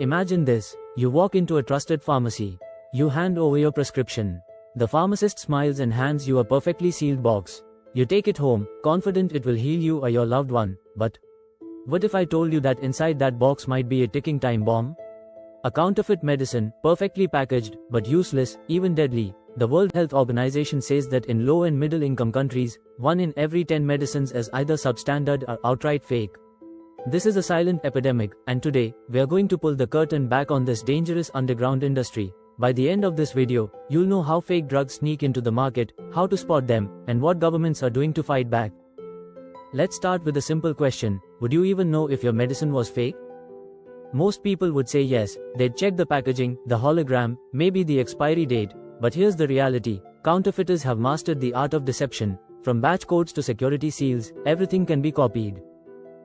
Imagine this, you walk into a trusted pharmacy. You hand over your prescription. The pharmacist smiles and hands you a perfectly sealed box. You take it home, confident it will heal you or your loved one, but what if I told you that inside that box might be a ticking time bomb? A counterfeit medicine, perfectly packaged, but useless, even deadly. The World Health Organization says that in low and middle income countries, 1 in every 10 medicines is either substandard or outright fake. This is a silent epidemic, and today, we are going to pull the curtain back on this dangerous underground industry. By the end of this video, you'll know how fake drugs sneak into the market, how to spot them, and what governments are doing to fight back. Let's start with a simple question. Would you even know if your medicine was fake? Most people would say yes. They'd check the packaging, the hologram, maybe the expiry date. But here's the reality. Counterfeiters have mastered the art of deception. From batch codes to security seals, everything can be copied.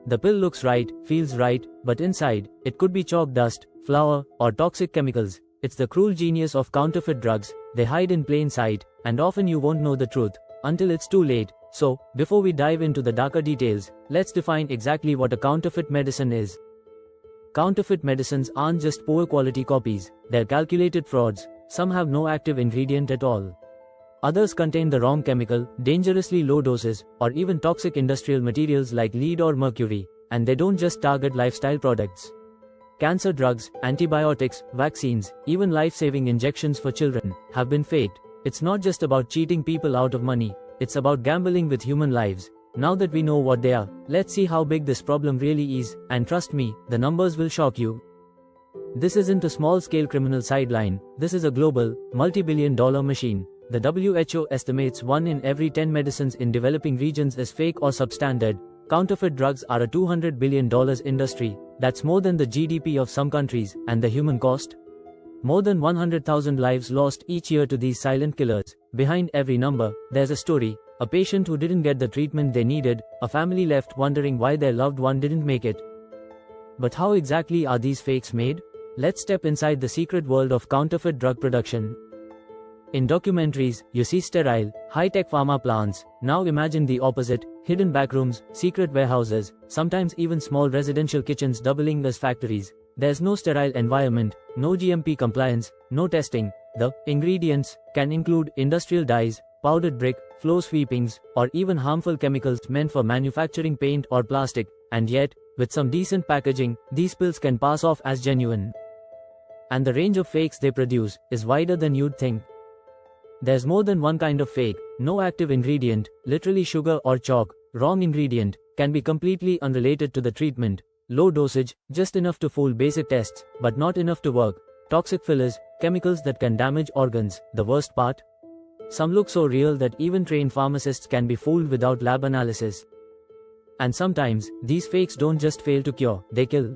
The pill looks right, feels right, but inside, it could be chalk dust, flour, or toxic chemicals. It's the cruel genius of counterfeit drugs. They hide in plain sight, and often you won't know the truth until it's too late. So, before we dive into the darker details, let's define exactly what a counterfeit medicine is. Counterfeit medicines aren't just poor quality copies, they're calculated frauds. Some have no active ingredient at all. Others contain the wrong chemical, dangerously low doses, or even toxic industrial materials like lead or mercury, and they don't just target lifestyle products. Cancer drugs, antibiotics, vaccines, even life-saving injections for children, have been faked. It's not just about cheating people out of money, it's about gambling with human lives. Now that we know what they are, let's see how big this problem really is, and trust me, the numbers will shock you. This isn't a small-scale criminal sideline, this is a global, multi-billion-dollar machine. The WHO estimates 1 in every 10 medicines in developing regions is fake or substandard. Counterfeit drugs are a $200 billion industry. That's more than the GDP of some countries, and the human cost? More than 100,000 lives lost each year to these silent killers. Behind every number, there's a story. A patient who didn't get the treatment they needed, a family left wondering why their loved one didn't make it. But how exactly are these fakes made? Let's step inside the secret world of counterfeit drug production. In documentaries, you see sterile, high-tech pharma plants. Now imagine the opposite: hidden backrooms, secret warehouses, sometimes even small residential kitchens doubling as factories. There's no sterile environment, no GMP compliance, no testing. The ingredients can include industrial dyes, powdered brick, floor sweepings, or even harmful chemicals meant for manufacturing paint or plastic. And yet, with some decent packaging, these pills can pass off as genuine. And the range of fakes they produce is wider than you'd think. There's more than one kind of fake. No active ingredient, literally sugar or chalk. Wrong ingredient, can be completely unrelated to the treatment. Low dosage, just enough to fool basic tests, but not enough to work. Toxic fillers, chemicals that can damage organs. The worst part? Some look so real that even trained pharmacists can be fooled without lab analysis. And sometimes, these fakes don't just fail to cure, they kill.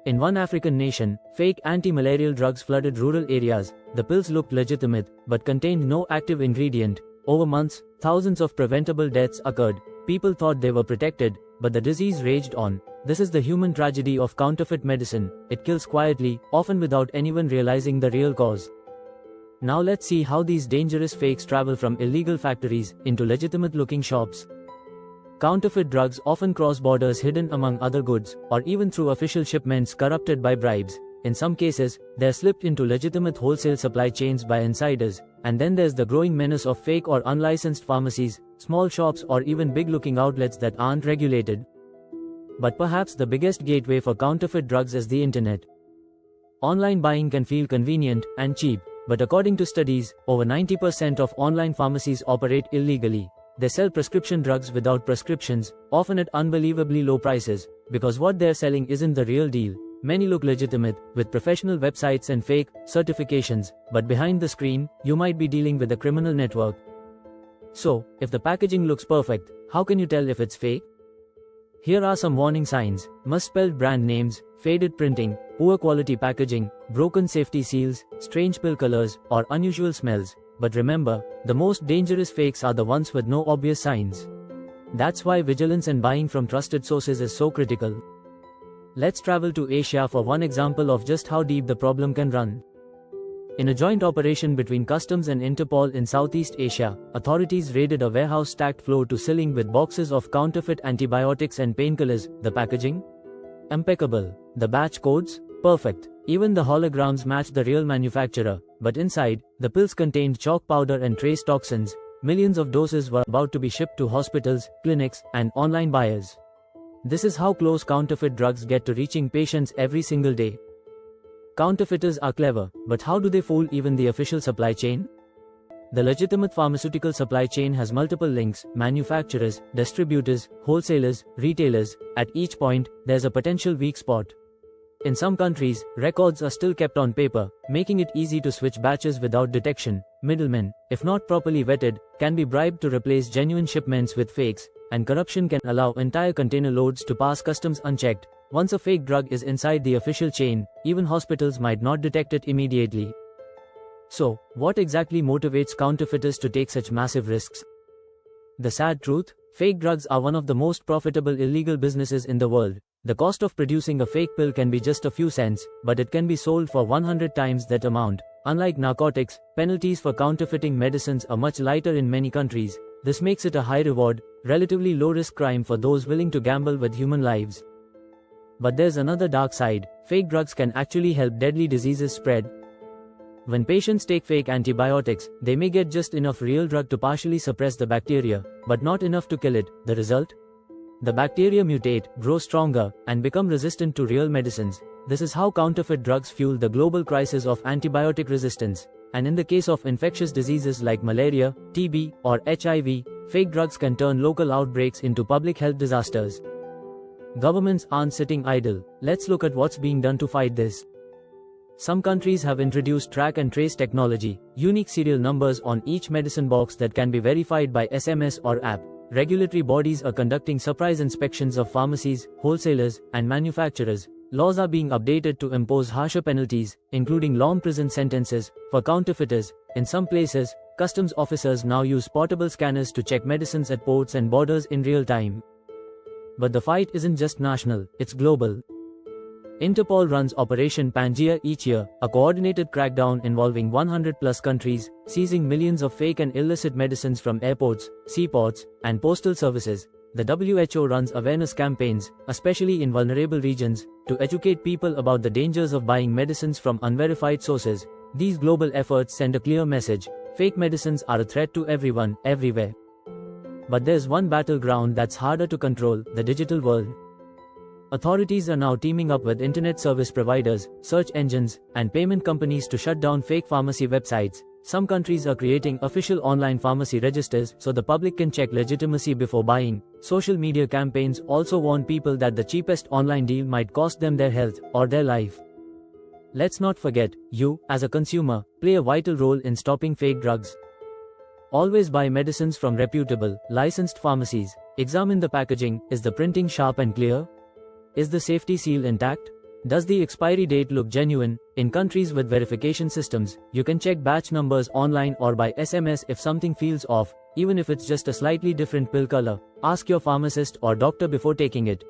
In one African nation, fake anti-malarial drugs flooded rural areas. The pills looked legitimate, but contained no active ingredient. Over months, thousands of preventable deaths occurred. People thought they were protected, but the disease raged on. This is the human tragedy of counterfeit medicine. It kills quietly, often without anyone realizing the real cause. Now let's see how these dangerous fakes travel from illegal factories into legitimate-looking shops. Counterfeit drugs often cross borders hidden among other goods, or even through official shipments corrupted by bribes. In some cases, they're slipped into legitimate wholesale supply chains by insiders. And then there's the growing menace of fake or unlicensed pharmacies, small shops, or even big-looking outlets that aren't regulated. But perhaps the biggest gateway for counterfeit drugs is the internet. Online buying can feel convenient and cheap, but according to studies, over 90% of online pharmacies operate illegally. They sell prescription drugs without prescriptions, often at unbelievably low prices, because what they're selling isn't the real deal. Many look legitimate, with professional websites and fake certifications, but behind the screen, you might be dealing with a criminal network. So, if the packaging looks perfect, how can you tell if it's fake? Here are some warning signs: misspelled brand names, faded printing, poor quality packaging, broken safety seals, strange pill colors, or unusual smells. But remember, the most dangerous fakes are the ones with no obvious signs. That's why vigilance and buying from trusted sources is so critical. Let's travel to Asia for one example of just how deep the problem can run. In a joint operation between Customs and Interpol in Southeast Asia, authorities raided a warehouse stacked floor to ceiling with boxes of counterfeit antibiotics and painkillers. The packaging? Impeccable. The batch codes? Perfect. Even the holograms matched the real manufacturer, but inside, the pills contained chalk powder and trace toxins. Millions of doses were about to be shipped to hospitals, clinics, and online buyers. This is how close counterfeit drugs get to reaching patients every single day. Counterfeiters are clever, but how do they fool even the official supply chain? The legitimate pharmaceutical supply chain has multiple links: manufacturers, distributors, wholesalers, retailers. At each point, there's a potential weak spot. In some countries, records are still kept on paper, making it easy to switch batches without detection. Middlemen, if not properly vetted, can be bribed to replace genuine shipments with fakes, and corruption can allow entire container loads to pass customs unchecked. Once a fake drug is inside the official chain, even hospitals might not detect it immediately. So, what exactly motivates counterfeiters to take such massive risks? The sad truth? Fake drugs are one of the most profitable illegal businesses in the world. The cost of producing a fake pill can be just a few cents, but it can be sold for 100 times that amount. Unlike narcotics, penalties for counterfeiting medicines are much lighter in many countries. This makes it a high-reward, relatively low-risk crime for those willing to gamble with human lives. But there's another dark side. Fake drugs can actually help deadly diseases spread. When patients take fake antibiotics, they may get just enough real drug to partially suppress the bacteria, but not enough to kill it. The result? The bacteria mutate, grow stronger, and become resistant to real medicines. This is how counterfeit drugs fuel the global crisis of antibiotic resistance. And in the case of infectious diseases like malaria, TB, or HIV, fake drugs can turn local outbreaks into public health disasters. Governments aren't sitting idle. Let's look at what's being done to fight this. Some countries have introduced track and trace technology, unique serial numbers on each medicine box that can be verified by SMS or app. Regulatory bodies are conducting surprise inspections of pharmacies, wholesalers, and manufacturers. Laws are being updated to impose harsher penalties, including long prison sentences, for counterfeiters. In some places, customs officers now use portable scanners to check medicines at ports and borders in real time. But the fight isn't just national, it's global. Interpol runs Operation Pangaea each year, a coordinated crackdown involving 100+ countries, seizing millions of fake and illicit medicines from airports, seaports, and postal services. The WHO runs awareness campaigns, especially in vulnerable regions, to educate people about the dangers of buying medicines from unverified sources. These global efforts send a clear message: fake medicines are a threat to everyone, everywhere. But there's one battleground that's harder to control: the digital world. Authorities are now teaming up with internet service providers, search engines, and payment companies to shut down fake pharmacy websites. Some countries are creating official online pharmacy registers so the public can check legitimacy before buying. Social media campaigns also warn people that the cheapest online deal might cost them their health or their life. Let's not forget, you, as a consumer, play a vital role in stopping fake drugs. Always buy medicines from reputable, licensed pharmacies. Examine the packaging. Is the printing sharp and clear? Is the safety seal intact? Does the expiry date look genuine? In countries with verification systems, you can check batch numbers online or by SMS if something feels off, even if it's just a slightly different pill color. Ask your pharmacist or doctor before taking it.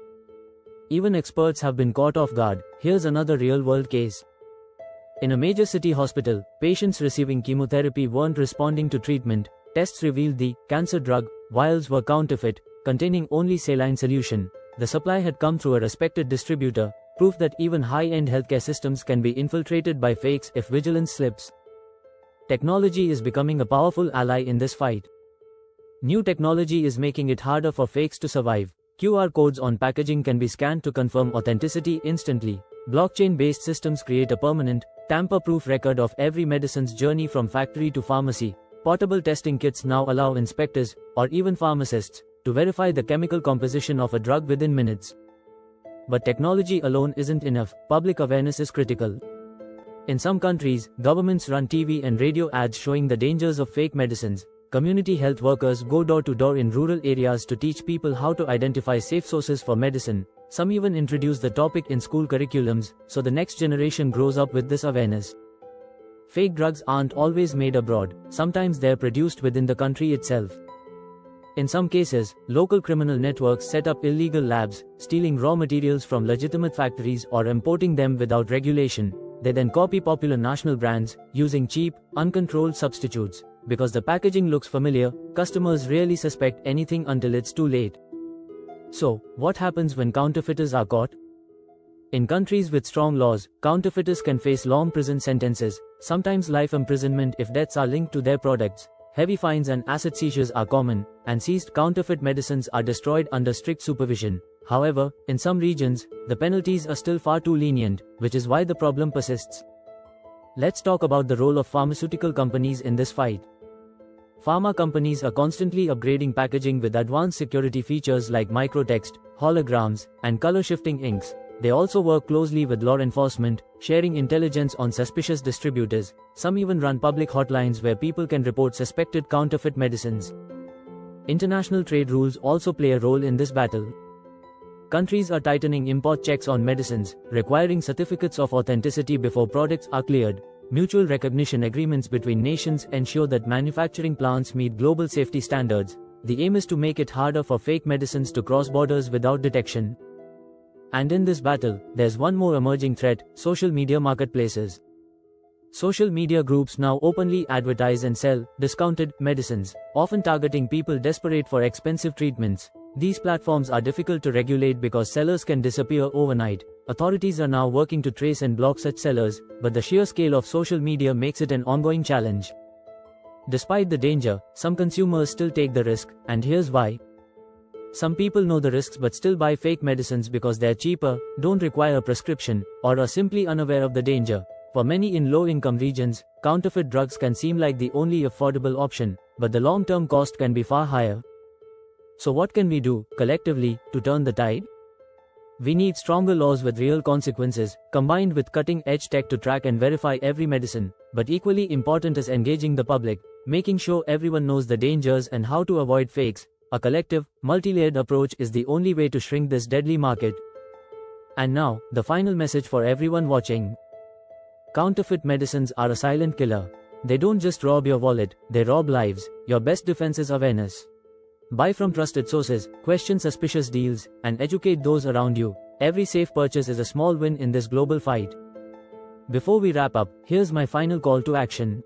Even experts have been caught off guard. Here's another real-world case. In a major city hospital, patients receiving chemotherapy weren't responding to treatment. Tests revealed the cancer drug vials were counterfeit, containing only saline solution. The supply had come through a respected distributor, proof that even high-end healthcare systems can be infiltrated by fakes if vigilance slips. Technology is becoming a powerful ally in this fight. New technology is making it harder for fakes to survive. QR codes on packaging can be scanned to confirm authenticity instantly. Blockchain-based systems create a permanent, tamper-proof record of every medicine's journey from factory to pharmacy. Portable testing kits now allow inspectors, or even pharmacists, to verify the chemical composition of a drug within minutes. But technology alone isn't enough. Public awareness is critical. In some countries, governments run TV and radio ads showing the dangers of fake medicines. Community health workers go door to door in rural areas to teach people how to identify safe sources for medicine. Some even introduce the topic in school curriculums, so the next generation grows up with this awareness. Fake drugs aren't always made abroad. Sometimes they're produced within the country itself. In some cases, local criminal networks set up illegal labs, stealing raw materials from legitimate factories or importing them without regulation. They then copy popular national brands, using cheap, uncontrolled substitutes. Because the packaging looks familiar, customers rarely suspect anything until it's too late. So, what happens when counterfeiters are caught? In countries with strong laws, counterfeiters can face long prison sentences, sometimes life imprisonment if deaths are linked to their products. Heavy fines and asset seizures are common, and seized counterfeit medicines are destroyed under strict supervision. However, in some regions, the penalties are still far too lenient, which is why the problem persists. Let's talk about the role of pharmaceutical companies in this fight. Pharma companies are constantly upgrading packaging with advanced security features like microtext, holograms, and color-shifting inks. They also work closely with law enforcement, sharing intelligence on suspicious distributors. Some even run public hotlines where people can report suspected counterfeit medicines. International trade rules also play a role in this battle. Countries are tightening import checks on medicines, requiring certificates of authenticity before products are cleared. Mutual recognition agreements between nations ensure that manufacturing plants meet global safety standards. The aim is to make it harder for fake medicines to cross borders without detection. And in this battle, there's one more emerging threat: social media marketplaces. Social media groups now openly advertise and sell discounted medicines, often targeting people desperate for expensive treatments. These platforms are difficult to regulate because sellers can disappear overnight. Authorities are now working to trace and block such sellers, but the sheer scale of social media makes it an ongoing challenge. Despite the danger, some consumers still take the risk, and here's why. Some people know the risks but still buy fake medicines because they're cheaper, don't require a prescription, or are simply unaware of the danger. For many in low-income regions, counterfeit drugs can seem like the only affordable option, but the long-term cost can be far higher. So what can we do, collectively, to turn the tide? We need stronger laws with real consequences, combined with cutting-edge tech to track and verify every medicine. But equally important is engaging the public, making sure everyone knows the dangers and how to avoid fakes. A collective, multi-layered approach is the only way to shrink this deadly market. And now, the final message for everyone watching. Counterfeit medicines are a silent killer. They don't just rob your wallet, they rob lives. Your best defense is awareness. Buy from trusted sources, question suspicious deals, and educate those around you. Every safe purchase is a small win in this global fight. Before we wrap up, here's my final call to action.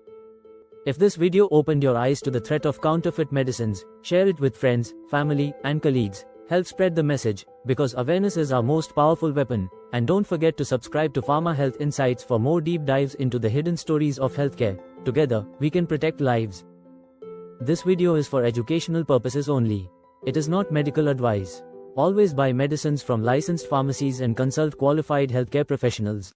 If this video opened your eyes to the threat of counterfeit medicines, share it with friends, family, and colleagues. Help spread the message, because awareness is our most powerful weapon. And don't forget to subscribe to PharmaHealth Insights for more deep dives into the hidden stories of healthcare. Together, we can protect lives. This video is for educational purposes only. It is not medical advice. Always buy medicines from licensed pharmacies and consult qualified healthcare professionals.